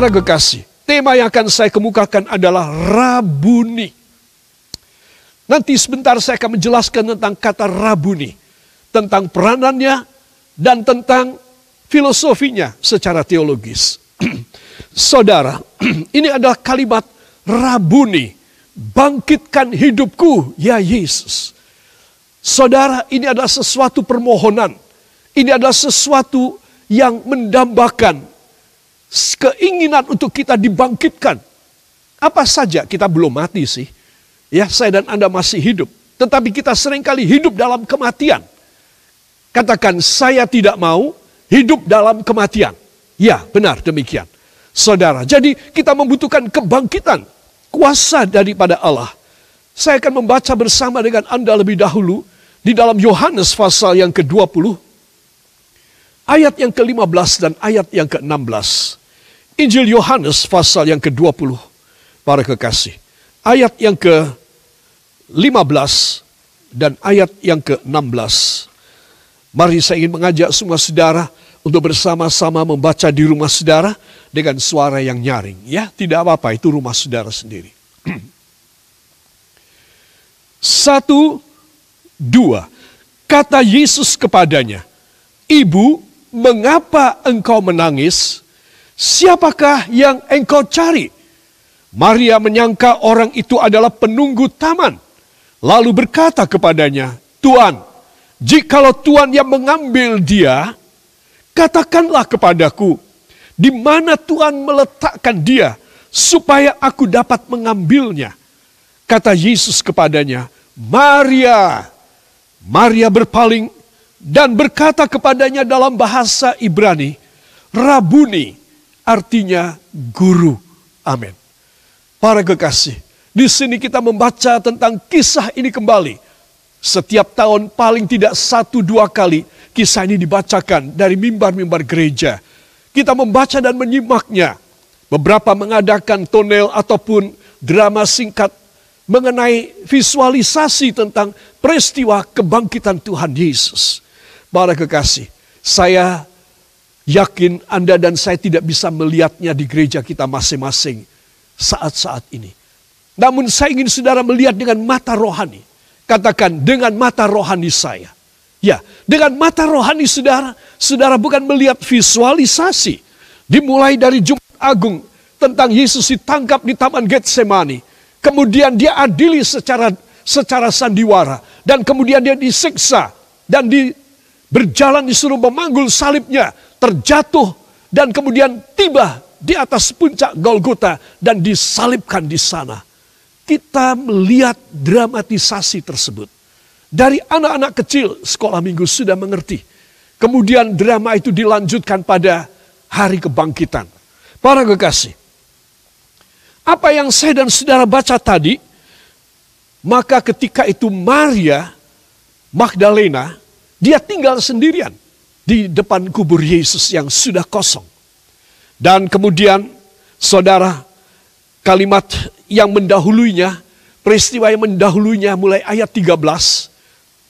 Para kekasih, tema yang akan saya kemukakan adalah Rabuni. Nanti sebentar saya akan menjelaskan tentang kata Rabuni, tentang peranannya dan tentang filosofinya secara teologis. Saudara, ini adalah kalimat Rabuni, bangkitkan hidupku ya Yesus. Saudara, ini adalah sesuatu permohonan. Ini adalah sesuatu yang mendambakan keinginan untuk kita dibangkitkan. Apa saja, kita belum mati sih. Ya, saya dan Anda masih hidup. Tetapi kita seringkali hidup dalam kematian. Katakan, saya tidak mau hidup dalam kematian. Ya, benar demikian. Saudara, jadi kita membutuhkan kebangkitan, kuasa daripada Allah. Saya akan membaca bersama dengan Anda lebih dahulu di dalam Yohanes pasal yang ke-20, ayat yang ke-15 dan ayat yang ke-16. Injil Yohanes pasal yang ke-20, para kekasih. Ayat yang ke-15 dan ayat yang ke-16. Mari saya ingin mengajak semua saudara untuk bersama-sama membaca di rumah saudara dengan suara yang nyaring. Ya, tidak apa-apa, itu rumah saudara sendiri. 1, 2. Kata Yesus kepadanya, "Ibu, mengapa engkau menangis? Siapakah yang engkau cari?" Maria menyangka orang itu adalah penunggu taman. Lalu berkata kepadanya, "Tuan, jikalau Tuan yang mengambil dia, katakanlah kepadaku, di mana Tuan meletakkan dia, supaya aku dapat mengambilnya." Kata Yesus kepadanya, "Maria." Maria berpaling dan berkata kepadanya dalam bahasa Ibrani, "Rabuni," artinya guru. Amin. Para kekasih, di sini kita membaca tentang kisah ini kembali. Setiap tahun paling tidak 1-2 kali kisah ini dibacakan dari mimbar-mimbar gereja. Kita membaca dan menyimaknya. Beberapa mengadakan tonel ataupun drama singkat mengenai visualisasi tentang peristiwa kebangkitan Tuhan Yesus. Para kekasih, saya yakin Anda dan saya tidak bisa melihatnya di gereja kita masing-masing saat-saat ini. Namun saya ingin saudara melihat dengan mata rohani. Katakan, dengan mata rohani saya. Ya, dengan mata rohani saudara, saudara bukan melihat visualisasi. Dimulai dari Jumat Agung tentang Yesus ditangkap di Taman Getsemani. Kemudian dia adili secara sandiwara. Dan kemudian dia disiksa. Dan berjalan disuruh memanggul salibnya. Terjatuh dan kemudian tiba di atas puncak Golgota. Dan disalibkan di sana. Kita melihat dramatisasi tersebut. Dari anak-anak kecil sekolah minggu sudah mengerti. Kemudian drama itu dilanjutkan pada hari kebangkitan. Para kekasih, apa yang saya dan saudara baca tadi, maka ketika itu Maria Magdalena, dia tinggal sendirian di depan kubur Yesus yang sudah kosong. Dan kemudian saudara, kalimat yang mendahulunya, peristiwa yang mendahulunya mulai ayat 13.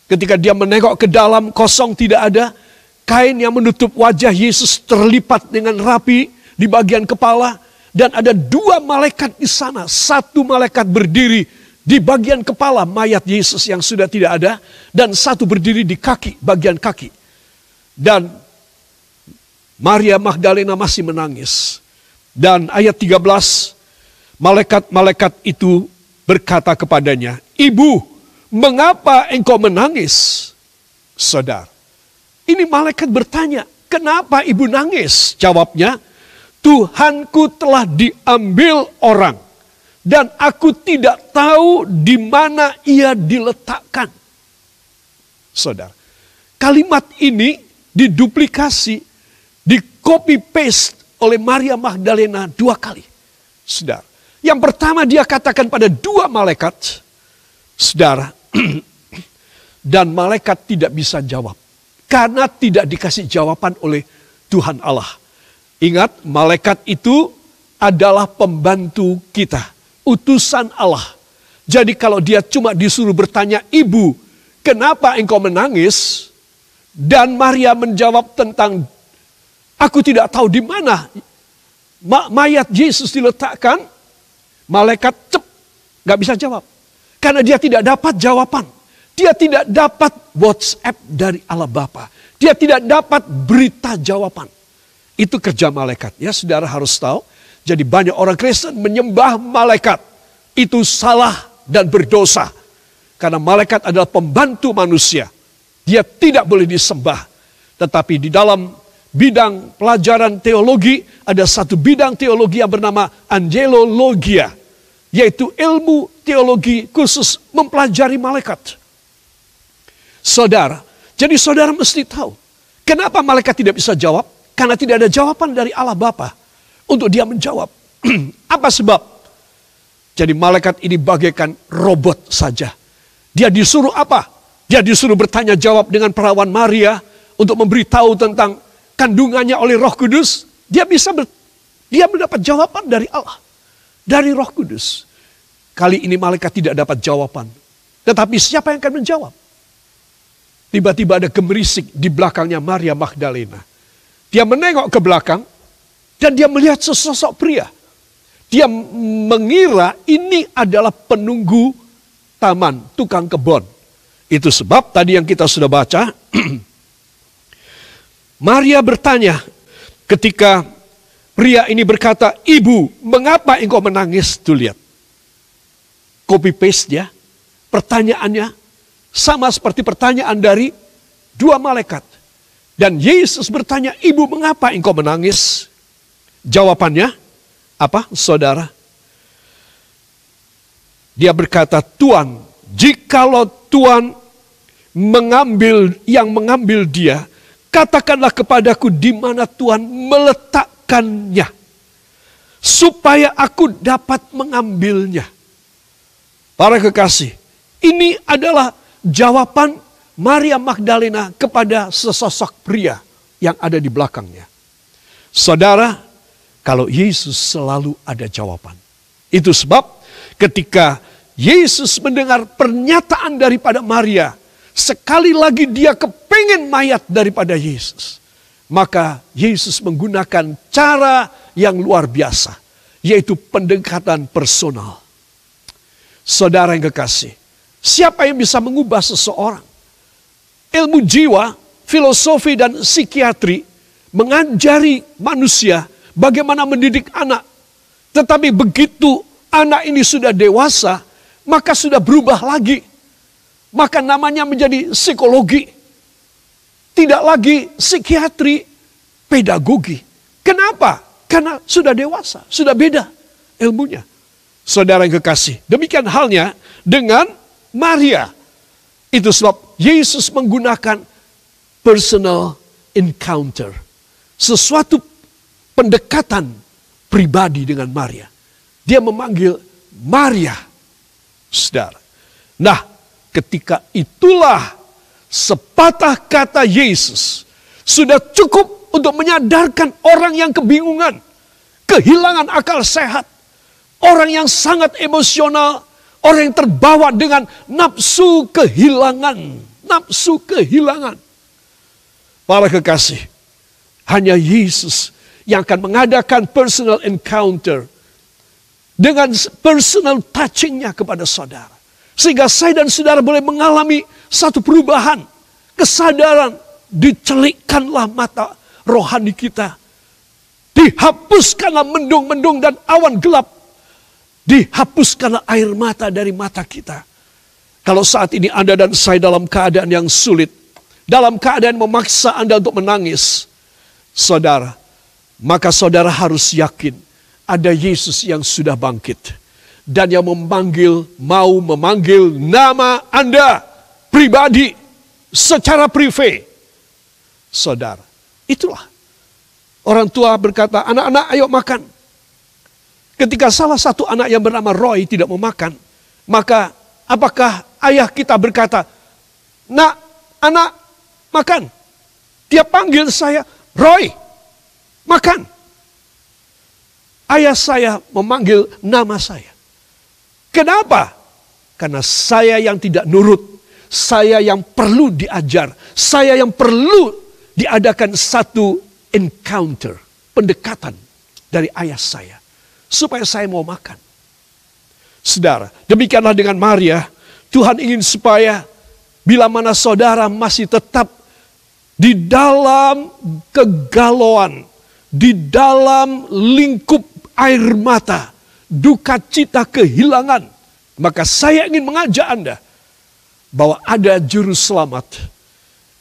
Ketika dia menengok ke dalam, kosong, tidak ada. Kain yang menutup wajah Yesus terlipat dengan rapi di bagian kepala. Dan ada 2 malaikat di sana. 1 malaikat berdiri di bagian kepala mayat Yesus yang sudah tidak ada. Dan 1 berdiri di kaki, bagian kaki. Dan Maria Magdalena masih menangis. Dan ayat 13, malaikat-malaikat itu berkata kepadanya, "Ibu, mengapa engkau menangis?" Saudara, ini malaikat bertanya, "Kenapa ibu nangis?" Jawabnya, "Tuhanku telah diambil orang, dan aku tidak tahu di mana ia diletakkan." Saudara, kalimat ini diduplikasi, di copy paste oleh Maria Magdalena 2 kali. Saudara, yang pertama dia katakan pada 2 malaikat, saudara, dan malaikat tidak bisa jawab. Karena tidak dikasih jawaban oleh Tuhan Allah. Ingat, malaikat itu adalah pembantu kita. Utusan Allah. Jadi kalau dia cuma disuruh bertanya, "Ibu, kenapa engkau menangis?" Dan Maria menjawab tentang, "Aku tidak tahu di mana mayat Yesus diletakkan, malaikat nggak bisa jawab. Karena dia tidak dapat jawaban. Dia tidak dapat WhatsApp dari Allah Bapa. Dia tidak dapat berita jawaban. Itu kerja malaikat. Ya, saudara harus tahu. Jadi banyak orang Kristen menyembah malaikat. Itu salah dan berdosa. Karena malaikat adalah pembantu manusia. Dia tidak boleh disembah. Tetapi di dalam bidang pelajaran teologi, ada satu bidang teologi yang bernama angelologia. Yaitu ilmu teologi khusus mempelajari malaikat. Saudara, jadi saudara mesti tahu. Kenapa malaikat tidak bisa jawab? Karena tidak ada jawaban dari Allah Bapa untuk dia menjawab. Apa sebab? Jadi malaikat ini bagaikan robot saja. Dia disuruh apa? Dia disuruh bertanya jawab dengan perawan Maria untuk memberitahu tentang kandungannya oleh Roh Kudus. Dia mendapat jawaban dari Allah, dari Roh Kudus. Kali ini malaikat tidak dapat jawaban. Tetapi siapa yang akan menjawab? Tiba-tiba ada gemerisik di belakangnya Maria Magdalena. Dia menengok ke belakang dan dia melihat sesosok pria. Dia mengira ini adalah penunggu taman, tukang kebun. Itu sebab tadi yang kita sudah baca. Maria bertanya ketika pria ini berkata, "Ibu, mengapa engkau menangis?" Tuh lihat. Copy paste ya. Pertanyaannya sama seperti pertanyaan dari dua malaikat. Dan Yesus bertanya, "Ibu, mengapa engkau menangis?" Jawabannya apa, saudara? Dia berkata, "Tuan, jikalau Tuan mengambil dia, katakanlah kepadaku di mana Tuan meletakkannya, supaya aku dapat mengambilnya." Para kekasih, ini adalah jawaban Maria Magdalena kepada sesosok pria yang ada di belakangnya. Saudara, kalau Yesus selalu ada jawaban. Itu sebab ketika Yesus mendengar pernyataan daripada Maria, sekali lagi dia kepengen mayat daripada Yesus. Maka Yesus menggunakan cara yang luar biasa, yaitu pendekatan personal. Saudara yang kekasih, siapa yang bisa mengubah seseorang? Ilmu jiwa, filosofi dan psikiatri mengajari manusia bagaimana mendidik anak. Tetapi begitu anak ini sudah dewasa, maka sudah berubah lagi. Maka namanya menjadi psikologi. Tidak lagi psikiatri, pedagogi. Kenapa? Karena sudah dewasa, sudah beda ilmunya. Saudara yang kekasih, demikian halnya dengan Maria. Itu sebab Yesus menggunakan personal encounter. Sesuatu pendekatan pribadi dengan Maria. Dia memanggil Maria, saudara. Nah, ketika itulah sepatah kata Yesus sudah cukup untuk menyadarkan orang yang kebingungan, kehilangan akal sehat, orang yang sangat emosional, orang yang terbawa dengan nafsu kehilangan. Nafsu kehilangan. Para kekasih, hanya Yesus yang akan mengadakan personal encounter dengan personal touchingnya kepada saudara. Sehingga saya dan saudara boleh mengalami satu perubahan. Kesadaran, dicelikkanlah mata rohani kita. Dihapuskanlah mendung-mendung dan awan gelap. Dihapuskanlah air mata dari mata kita. Kalau saat ini Anda dan saya dalam keadaan yang sulit, dalam keadaan memaksa Anda untuk menangis, saudara, maka saudara harus yakin ada Yesus yang sudah bangkit. Dan yang mau memanggil nama Anda pribadi secara privat. Saudara, itulah. Orang tua berkata, "Anak-anak ayo makan." Ketika salah satu anak yang bernama Roy tidak mau makan, maka apakah ayah kita berkata, "Nak, anak, makan." Dia panggil saya, "Roy, makan." Ayah saya memanggil nama saya. Kenapa? Karena saya yang tidak nurut, saya yang perlu diajar, saya yang perlu diadakan satu encounter, pendekatan dari ayah saya, supaya saya mau makan. Saudara, demikianlah dengan Maria. Tuhan ingin supaya bila mana saudara masih tetap di dalam kegalauan, di dalam lingkup air mata, duka cita kehilangan, maka saya ingin mengajak Anda bahwa ada juru selamat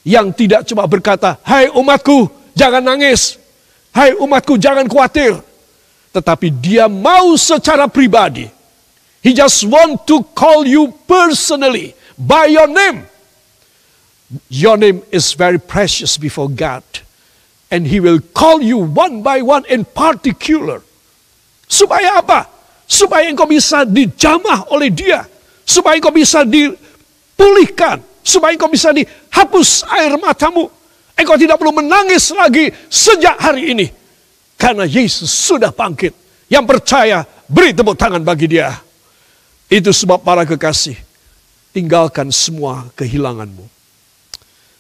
yang tidak cuma berkata, "Hai umatku, jangan nangis. Hai umatku, jangan khawatir." Tetapi dia mau secara pribadi. He just want to call you personally by your name. Your name is very precious before God. And He will call you one by one in particular. Supaya apa? Supaya engkau bisa dijamah oleh Dia. Supaya engkau bisa dipulihkan. Supaya engkau bisa dihapus air matamu. Engkau tidak perlu menangis lagi sejak hari ini. Karena Yesus sudah bangkit. Yang percaya, beri tepuk tangan bagi Dia. Itu sebab para kekasih, tinggalkan semua kehilanganmu.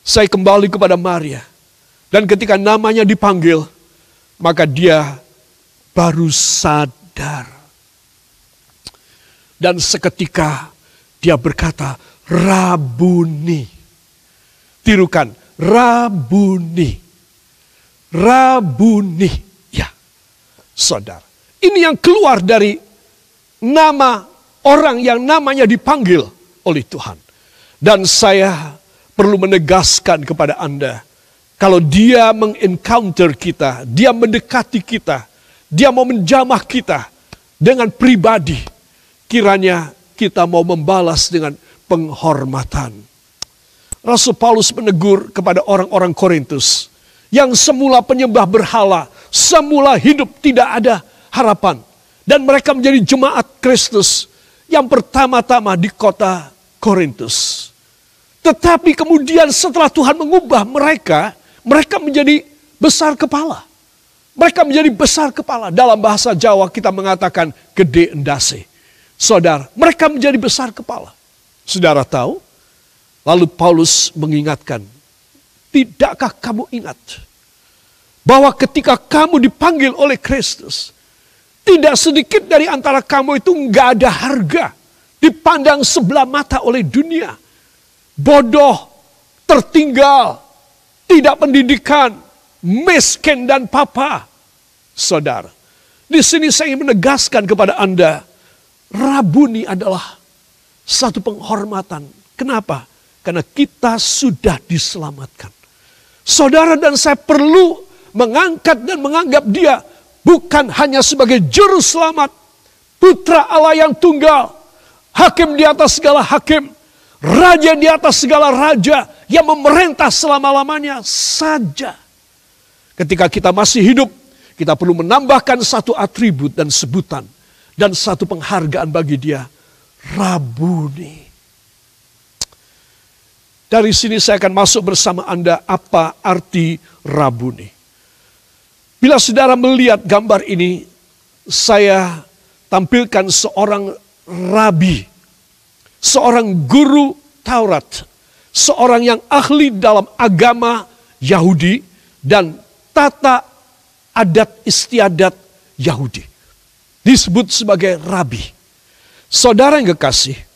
Saya kembali kepada Maria. Dan ketika namanya dipanggil, maka dia baru sadar. Dan seketika dia berkata, Rabuni. Tirukan, Rabuni. Rabuni. Ya, saudara. Ini yang keluar dari nama orang yang namanya dipanggil oleh Tuhan. Dan saya perlu menegaskan kepada Anda, kalau dia mengencounter kita, dia mendekati kita, dia mau menjamah kita dengan pribadi, kiranya kita mau membalas dengan penghormatan. Rasul Paulus menegur kepada orang-orang Korintus yang semula penyembah berhala, semula hidup tidak ada harapan, dan mereka menjadi jemaat Kristus yang pertama-tama di kota Korintus. Tetapi kemudian setelah Tuhan mengubah mereka, mereka menjadi besar kepala. Mereka menjadi besar kepala. Dalam bahasa Jawa kita mengatakan gede endase. Saudara, mereka menjadi besar kepala. Saudara tahu? Lalu Paulus mengingatkan, tidakkah kamu ingat bahwa ketika kamu dipanggil oleh Kristus, tidak sedikit dari antara kamu itu nggak ada harga, dipandang sebelah mata oleh dunia. Bodoh, tertinggal, tidak pendidikan, miskin dan papa. Saudara, di sini saya ingin menegaskan kepada Anda, Rabuni adalah satu penghormatan. Kenapa? Karena kita sudah diselamatkan. Saudara dan saya perlu mengangkat dan menganggap dia bukan hanya sebagai juru selamat, putra Allah yang tunggal, hakim di atas segala hakim, raja di atas segala raja yang memerintah selama-lamanya saja. Ketika kita masih hidup, kita perlu menambahkan satu atribut dan sebutan dan satu penghargaan bagi dia, Rabuni. Dari sini saya akan masuk bersama Anda apa arti Rabuni. Bila saudara melihat gambar ini, saya tampilkan seorang rabi, seorang guru Taurat, seorang yang ahli dalam agama Yahudi dan tata adat istiadat Yahudi. Disebut sebagai rabi. Saudara yang kekasih,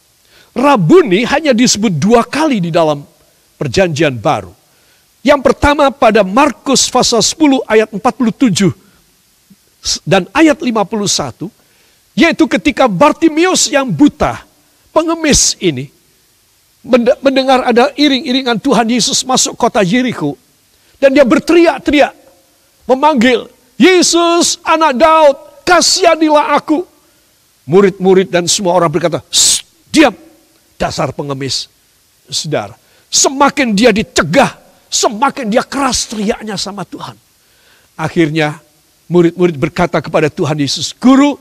Rabuni hanya disebut 2 kali di dalam perjanjian baru. Yang pertama pada Markus pasal 10 ayat 47 dan ayat 51, yaitu ketika Bartimius yang buta, pengemis ini, mendengar ada iring-iringan Tuhan Yesus masuk kota Yeriko, dan dia berteriak-teriak, memanggil, Yesus anak Daud, kasihanilah aku. Murid-murid dan semua orang berkata, diam, dasar pengemis. Saudara, semakin dia dicegah, semakin dia keras teriaknya sama Tuhan. Akhirnya murid-murid berkata kepada Tuhan Yesus, Guru,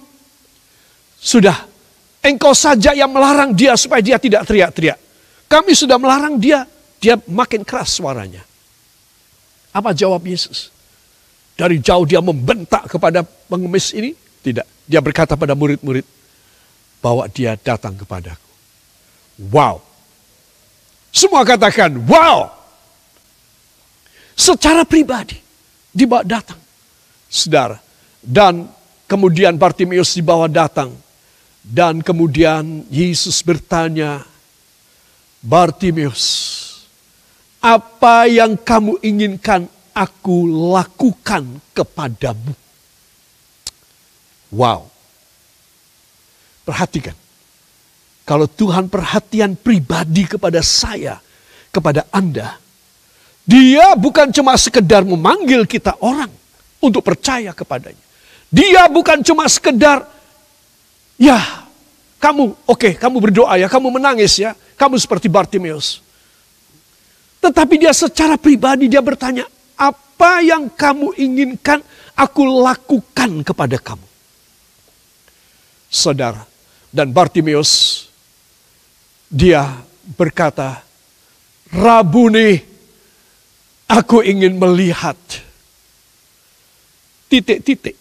sudah, engkau saja yang melarang dia supaya dia tidak teriak-teriak. Kami sudah melarang dia, dia makin keras suaranya. Apa jawab Yesus? Dari jauh dia membentak kepada pengemis ini? Tidak. Dia berkata pada murid-murid, bawa dia datang kepadaku. Wow. Semua katakan, wow. Secara pribadi, dibawa datang. Saudara, Dan kemudian Bartimeus dibawa datang. Dan kemudian Yesus bertanya, Bartimeus, apa yang kamu inginkan aku lakukan kepadamu? Wow. Perhatikan. Kalau Tuhan perhatian pribadi kepada saya, kepada Anda, Dia bukan cuma sekedar memanggil kita orang untuk percaya kepadanya. Dia bukan cuma sekedar, ya, kamu berdoa ya, kamu menangis ya, kamu seperti Bartimeus. Tetapi dia secara pribadi dia bertanya, apa yang kamu inginkan aku lakukan kepada kamu? Saudara, dan Bartimeus, dia berkata, Rabuni, aku ingin melihat. Titik-titik.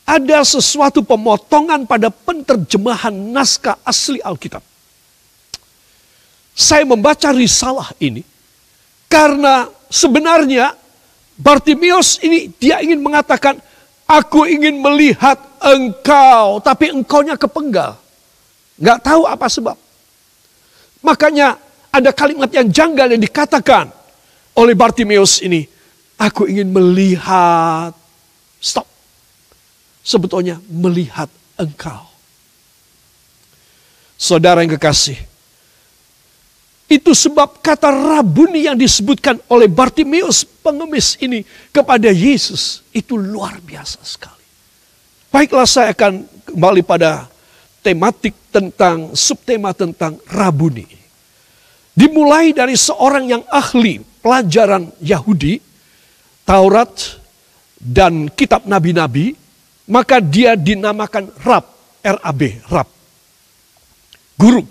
Ada sesuatu pemotongan pada penerjemahan naskah asli Alkitab. Saya membaca risalah ini karena sebenarnya Bartimeus ini dia ingin mengatakan, aku ingin melihat engkau, tapi engkaunya kepenggal. Nggak tahu apa sebab. Makanya ada kalimat yang janggal yang dikatakan oleh Bartimeus ini, aku ingin melihat. Stop. Sebetulnya melihat engkau. Saudara yang kekasih, itu sebab kata Rabuni yang disebutkan oleh Bartimeus pengemis ini kepada Yesus itu luar biasa sekali. Baiklah, saya akan kembali pada tematik tentang subtema tentang Rabuni. Dimulai dari seorang yang ahli pelajaran Yahudi, Taurat dan kitab nabi-nabi, maka dia dinamakan Rab, R-A-B, Rab. Guru.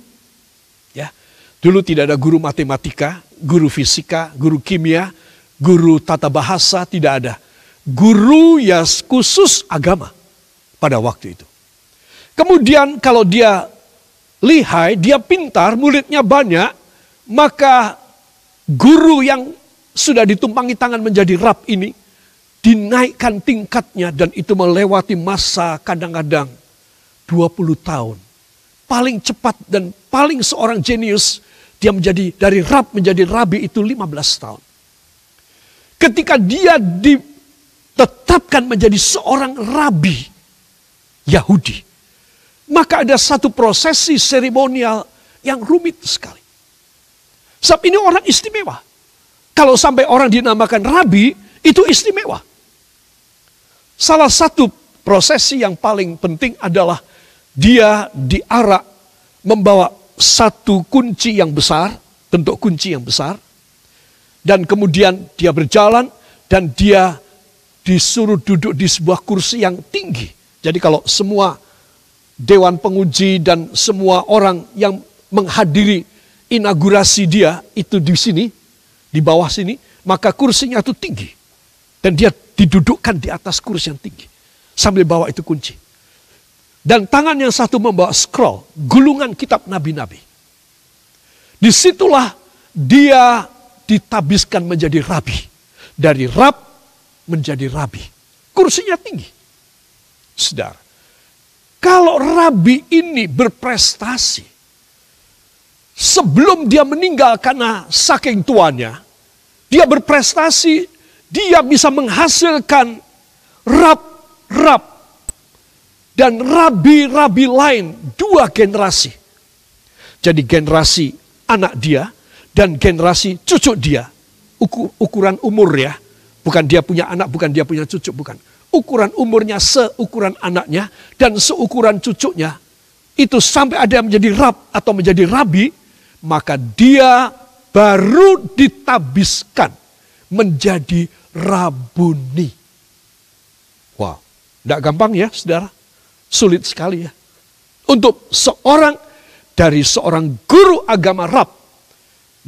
Ya. Dulu tidak ada guru matematika, guru fisika, guru kimia, guru tata bahasa, tidak ada. Guru ya khusus agama pada waktu itu. Kemudian kalau dia lihai, dia pintar, muridnya banyak, maka guru yang sudah ditumpangi tangan menjadi Rab ini dinaikkan tingkatnya dan itu melewati masa kadang-kadang 20 tahun. Paling cepat dan paling seorang jenius dia menjadi dari Rab menjadi Rabi itu 15 tahun. Ketika dia ditetapkan menjadi seorang Rabi Yahudi, maka ada satu prosesi seremonial yang rumit sekali. Sebab ini orang istimewa. Kalau sampai orang dinamakan Rabi, itu istimewa. Salah satu prosesi yang paling penting adalah dia diarak membawa satu kunci yang besar, bentuk kunci yang besar. Dan kemudian dia berjalan dan dia disuruh duduk di sebuah kursi yang tinggi. Jadi kalau semua dewan penguji dan semua orang yang menghadiri inaugurasi dia itu di sini, di bawah sini, maka kursinya itu tinggi. Dan dia didudukkan di atas kursi yang tinggi. Sambil bawa itu kunci. Dan tangan yang satu membawa scroll, gulungan kitab nabi-nabi. Disitulah dia ditabiskan menjadi rabi. Dari Rab menjadi rabi. Kursinya tinggi. Saudara, kalau rabi ini berprestasi, sebelum dia meninggal karena saking tuanya, dia berprestasi, dia bisa menghasilkan rab-rab dan rabi-rabi lain 2 generasi. Jadi generasi anak dia dan generasi cucu dia. Ukuran umur ya, bukan dia punya anak, bukan dia punya cucu, bukan. Ukuran umurnya seukuran anaknya dan seukuran cucunya. Itu sampai ada yang menjadi rab atau menjadi rabi, maka dia baru ditabiskan menjadi Rabuni. Wow, tidak gampang ya saudara. Sulit sekali ya. Untuk dari seorang guru agama Rab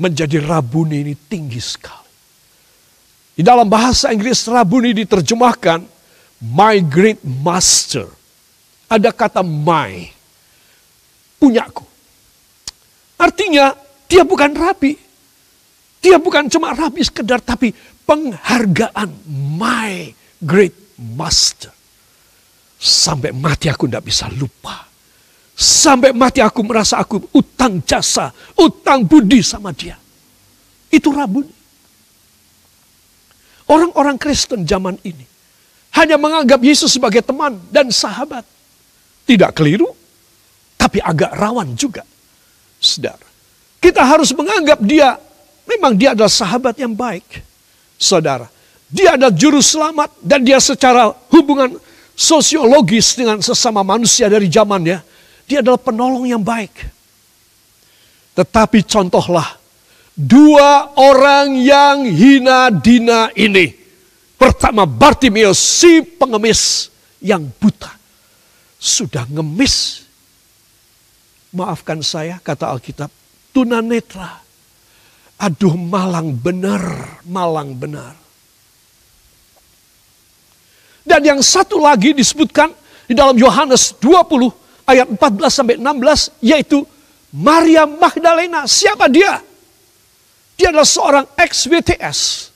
menjadi Rabuni ini tinggi sekali. Di dalam bahasa Inggris Rabuni diterjemahkan my great master. Ada kata my, punyaku. Artinya dia bukan rabi. Dia bukan cuma rabi sekedar, tapi penghargaan my great master. Sampai mati aku tidak bisa lupa. Sampai mati aku merasa aku utang jasa, utang budi sama dia. Itu Rabuni. Orang-orang Kristen zaman ini hanya menganggap Yesus sebagai teman dan sahabat. Tidak keliru, tapi agak rawan juga. Saudara, kita harus menganggap dia, memang dia adalah sahabat yang baik. Saudara, dia adalah juru selamat dan dia secara hubungan sosiologis dengan sesama manusia dari zamannya, dia adalah penolong yang baik. Tetapi contohlah dua orang yang hina dina ini. Pertama, Bartimeus, si pengemis yang buta. Sudah ngemis. Maafkan saya, kata Alkitab, tunanetra. Aduh, malang benar, malang benar. Dan yang satu lagi disebutkan di dalam Yohanes 20 ayat 14 sampai 16, yaitu Maria Magdalena. Siapa dia? Dia adalah seorang ex-WTS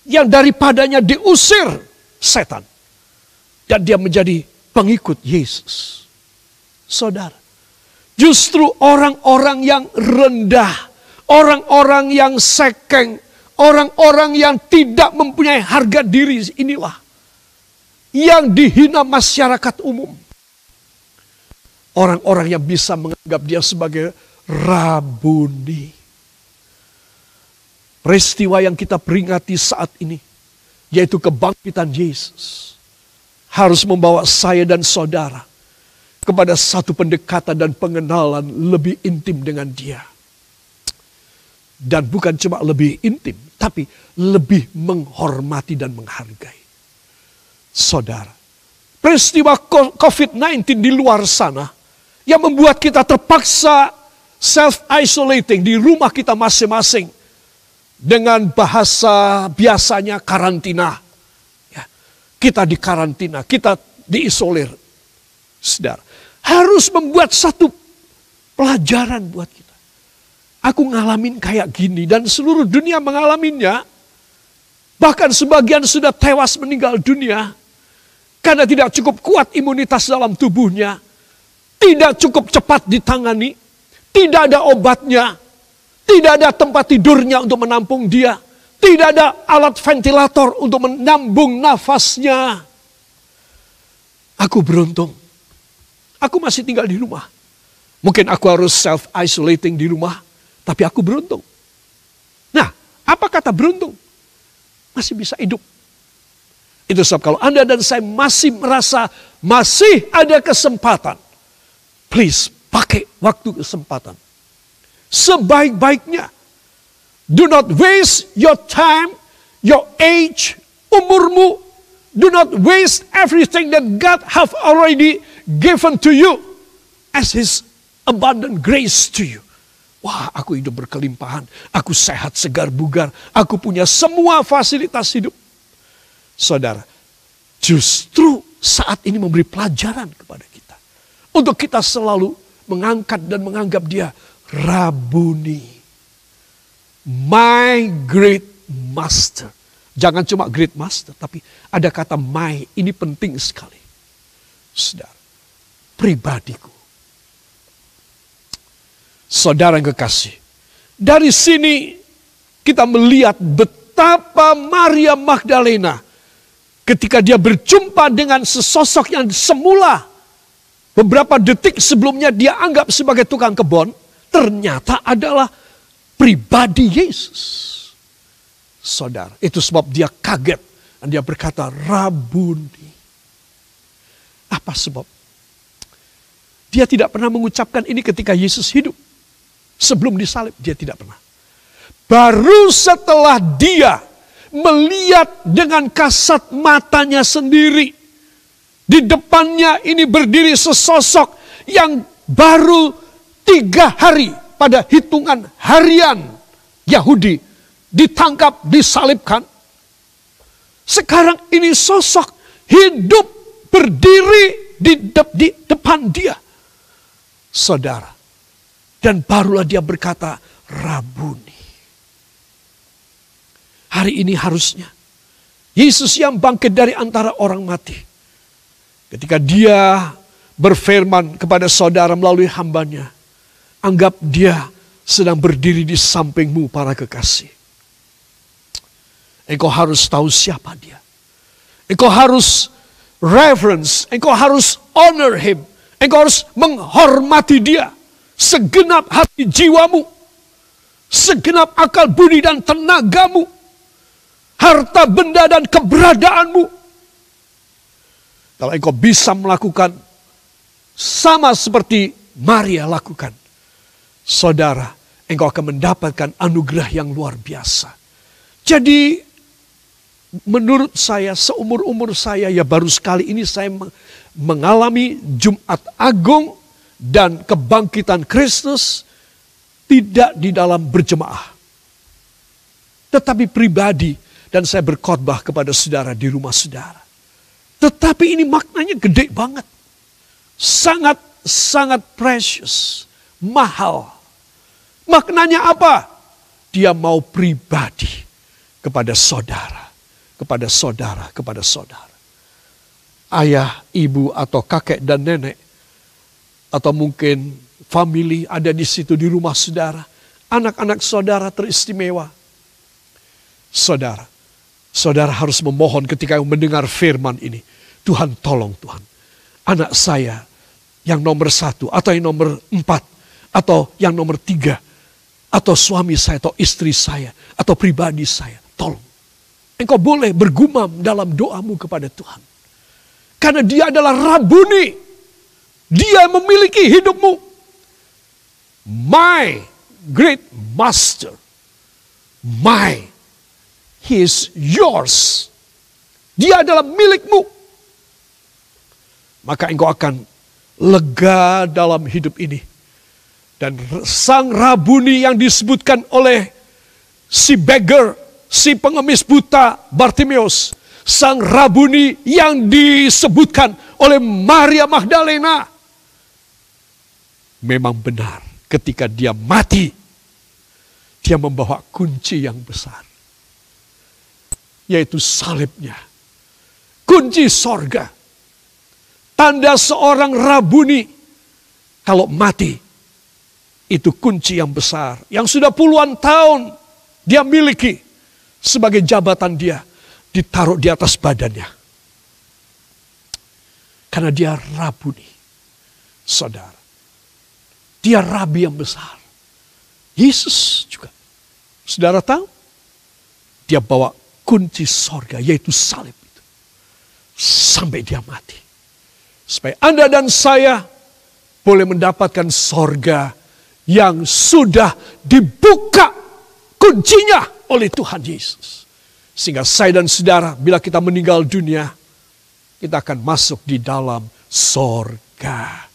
yang daripadanya diusir setan. Dan dia menjadi pengikut Yesus. Saudara, justru orang-orang yang rendah, orang-orang yang sekeng, orang-orang yang tidak mempunyai harga diri inilah yang dihina masyarakat umum. Orang-orang yang bisa menganggap dia sebagai Rabuni. Peristiwa yang kita peringati saat ini, yaitu kebangkitan Yesus, harus membawa saya dan saudara kepada satu pendekatan dan pengenalan lebih intim dengan dia. Dan bukan cuma lebih intim, tapi lebih menghormati dan menghargai. Saudara, peristiwa COVID-19 di luar sana yang membuat kita terpaksa self-isolating di rumah kita masing-masing. Dengan bahasa biasanya karantina. Ya, kita dikarantina, kita diisolir. Saudara, harus membuat satu pelajaran buat kita. Aku ngalamin kayak gini dan seluruh dunia mengalaminya. Bahkan sebagian sudah tewas meninggal dunia. Karena tidak cukup kuat imunitas dalam tubuhnya. Tidak cukup cepat ditangani. Tidak ada obatnya. Tidak ada tempat tidurnya untuk menampung dia. Tidak ada alat ventilator untuk menambung nafasnya. Aku beruntung. Aku masih tinggal di rumah. Mungkin aku harus self-isolating di rumah. Tapi aku beruntung. Nah, apa kata beruntung? Masih bisa hidup. Itu sebab kalau Anda dan saya masih merasa masih ada kesempatan. Please, pakai waktu kesempatan. Sebaik-baiknya. Do not waste your time, your age, umurmu. Do not waste everything that God have already given to you as His abundant grace to you. Wah, aku hidup berkelimpahan. Aku sehat, segar, bugar. Aku punya semua fasilitas hidup. Saudara, justru saat ini memberi pelajaran kepada kita. Untuk kita selalu mengangkat dan menganggap dia Rabuni. My great master. Jangan cuma great master, tapi ada kata my. Ini penting sekali. Saudara, pribadiku. Saudara yang kekasih. Dari sini kita melihat betapa Maria Magdalena ketika dia berjumpa dengan sesosok yang semula beberapa detik sebelumnya dia anggap sebagai tukang kebon, ternyata adalah pribadi Yesus. Saudara, itu sebab dia kaget dan dia berkata Rabuni. Apa sebab? Dia tidak pernah mengucapkan ini ketika Yesus hidup. Sebelum disalib dia tidak pernah. Baru setelah dia melihat dengan kasat matanya sendiri. Di depannya ini berdiri sesosok yang baru 3 hari pada hitungan harian Yahudi ditangkap, disalibkan. Sekarang ini sosok hidup berdiri di depan dia. Saudara. Dan barulah dia berkata, Rabuni. Hari ini harusnya Yesus yang bangkit dari antara orang mati Ketika dia berfirman kepada saudara melalui hambanya, anggap dia sedang berdiri di sampingmu para kekasih. Engkau harus tahu siapa dia. Engkau harus reverence, engkau harus honor him. Engkau harus menghormati dia. Segenap hati jiwamu, segenap akal budi dan tenagamu, harta benda dan keberadaanmu. Kalau engkau bisa melakukan sama seperti Maria lakukan, saudara, engkau akan mendapatkan anugerah yang luar biasa. Jadi menurut saya, seumur-umur saya, ya baru sekali ini saya mengalami Jumat Agung dan kebangkitan Kristus tidak di dalam berjemaah, tetapi pribadi, dan saya berkhotbah kepada saudara di rumah saudara. Tetapi ini maknanya gede banget. Sangat precious, mahal. Maknanya apa? Dia mau pribadi kepada saudara, kepada saudara, kepada saudara. Ayah, ibu, atau kakek dan nenek, atau mungkin family ada di situ di rumah saudara. Anak-anak saudara teristimewa. Saudara harus memohon ketika mendengar firman ini. Tuhan, tolong Tuhan. Anak saya yang nomor 1, atau yang nomor 4, atau yang nomor 3, atau suami saya, atau istri saya, atau pribadi saya. Tolong. Engkau boleh bergumam dalam doamu kepada Tuhan. Karena dia adalah Rabuni. Dia memiliki hidupmu. My great master. He is yours. Dia adalah milikmu. Maka engkau akan lega dalam hidup ini. Dan sang Rabuni yang disebutkan oleh si beggar, si pengemis buta Bartimeus, sang Rabuni yang disebutkan oleh Maria Magdalena, memang benar. Ketika dia mati, dia membawa kunci yang besar, yaitu salibnya. Kunci sorga. Tanda seorang Rabuni kalau mati, itu kunci yang besar. Yang sudah puluhan tahun dia miliki sebagai jabatan dia, ditaruh di atas badannya. Karena dia Rabuni, saudara. Dia Rabi yang besar. Yesus juga. Saudara tahu? Dia bawa kunci sorga, yaitu salib itu. Sampai dia mati. Supaya Anda dan saya boleh mendapatkan sorga yang sudah dibuka kuncinya oleh Tuhan Yesus. Sehingga saya dan saudara, bila kita meninggal dunia, kita akan masuk di dalam sorga.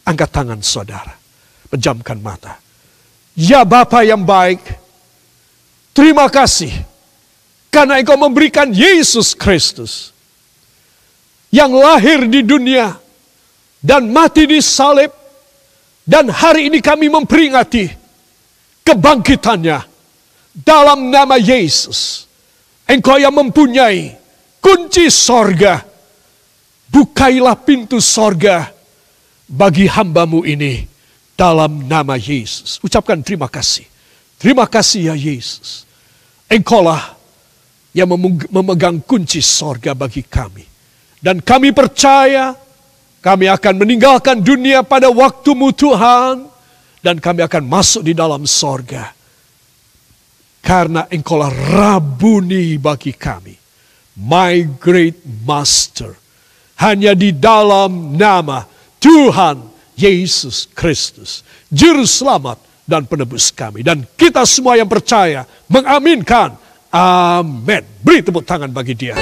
Angkat tangan saudara, pejamkan mata. Ya Bapa yang baik, terima kasih karena Engkau memberikan Yesus Kristus yang lahir di dunia dan mati di salib, dan hari ini kami memperingati kebangkitannya dalam nama Yesus. Engkau yang mempunyai kunci sorga, bukailah pintu sorga bagi hamba-Mu ini dalam nama Yesus. Ucapkan terima kasih. Terima kasih ya Yesus. Engkaulah yang memegang kunci sorga bagi kami. Dan kami percaya kami akan meninggalkan dunia pada waktu-Mu Tuhan. Dan kami akan masuk di dalam sorga. Karena Engkaulah Rabuni bagi kami. My great master. Hanya di dalam nama Tuhan Yesus Kristus, Juru Selamat dan Penebus kami. Dan kita semua yang percaya mengaminkan. Amin. Beri tepuk tangan bagi Dia.